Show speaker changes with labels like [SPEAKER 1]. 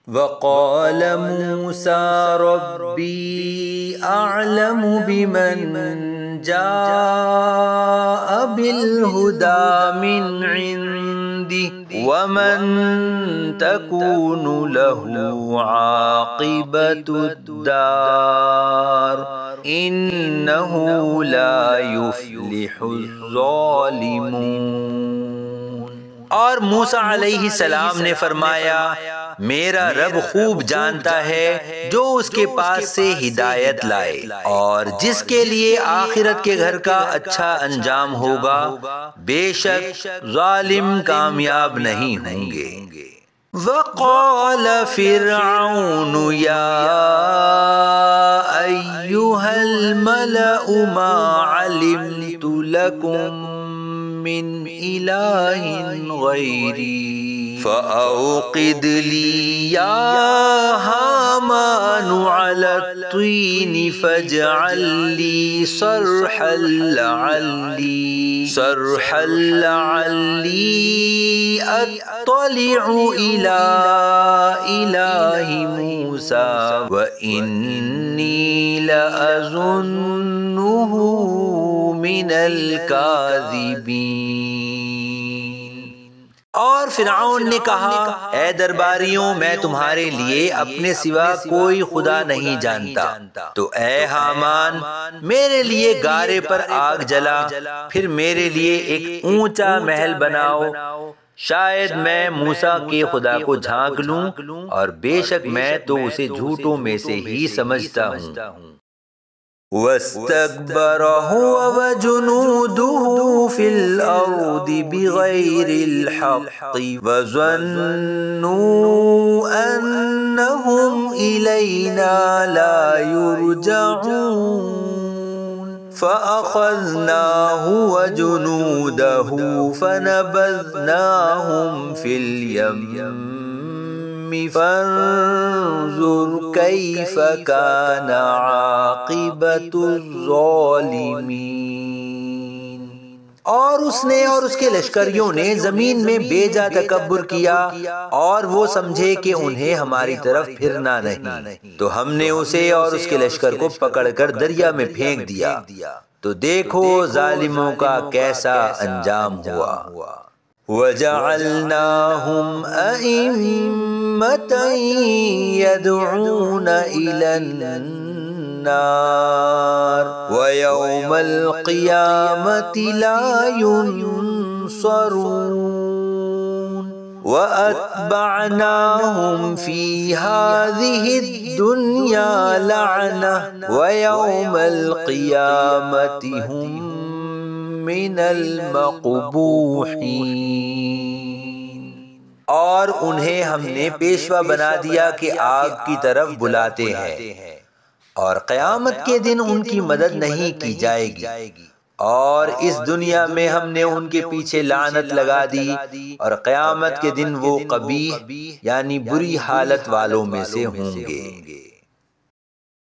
[SPEAKER 1] وقال موسى ربي أعلم بمن جاء بالهدى من عنده ومن تكون له عاقبة الدار إنه لا يفلح الظالمون۔ اور موسیٰ علیہ السلام نے فرمایا میرا رب خوب جانتا ہے جو اس کے پاس سے ہدایت لائے، اور جس کے لیے آخرت کے گھر کا اچھا انجام ہوگا، بے شک ظالم کامیاب نہیں ہوں گے۔ وقال فرعون یا ایھا الملأ ما علمت لکم من الہ غیری فأوقد لی یا ہامان علی الطین فاجعل لی صرحا لعلی اطلع الی الہ موسیٰ وانی لأظنہ من الکاذبین۔ اور فرعون نے کہا اے درباریوں میں تمہارے لیے اپنے سوا کوئی خدا نہیں جانتا، تو اے حامان میرے لیے گارے پر آگ جلا، پھر میرے لیے ایک اونچا محل بناؤ، شاید میں موسیٰ کے خدا کو جھانک لوں، اور بے شک میں تو اسے جھوٹوں میں سے ہی سمجھتا ہوں۔ وَاسْتَكْبَرَ هُوَ وَجُنُودُهُ فِي الْأَرْضِ بِغَيْرِ الْحَقِّ وَظَنُّوا أَنَّهُمْ إِلَيْنَا لَا يُرْجَعُونَ فَأَخَذْنَاهُ وَجُنُودَهُ فَنَبَذْنَاهُمْ فِي الْيَمِّ فانظر کیف کان عاقبۃ الظالمین۔ اور اس نے اور اس کے لشکریوں نے زمین میں بے جا تکبر کیا، اور وہ سمجھے کہ انہیں ہماری طرف پھرنا نہیں، تو ہم نے اسے اور اس کے لشکر کو پکڑ کر دریا میں پھینک دیا، تو دیکھو ظالموں کا کیسا انجام ہوا۔ وَجَعَلْنَاهُمْ أَئِمَّةً يَدْعُونَ إِلَى النَّارِ وَيَوْمَ الْقِيَامَةِ لَا يُنصَرُونَ وَأَتْبَعْنَاهُمْ فِي هَذِهِ الدُّنْيَا لَعْنَةً وَيَوْمَ الْقِيَامَةِ هُمْ من المقبوحین۔ اور انہیں ہم نے پیشوا بنا دیا کہ آگ کی طرف بلاتے ہیں، اور قیامت کے دن ان کی مدد نہیں کی جائے گی، اور اس دنیا میں ہم نے ان کے پیچھے لعنت لگا دی، اور قیامت کے دن وہ قبیح یعنی بری حالت والوں میں سے ہوں گے۔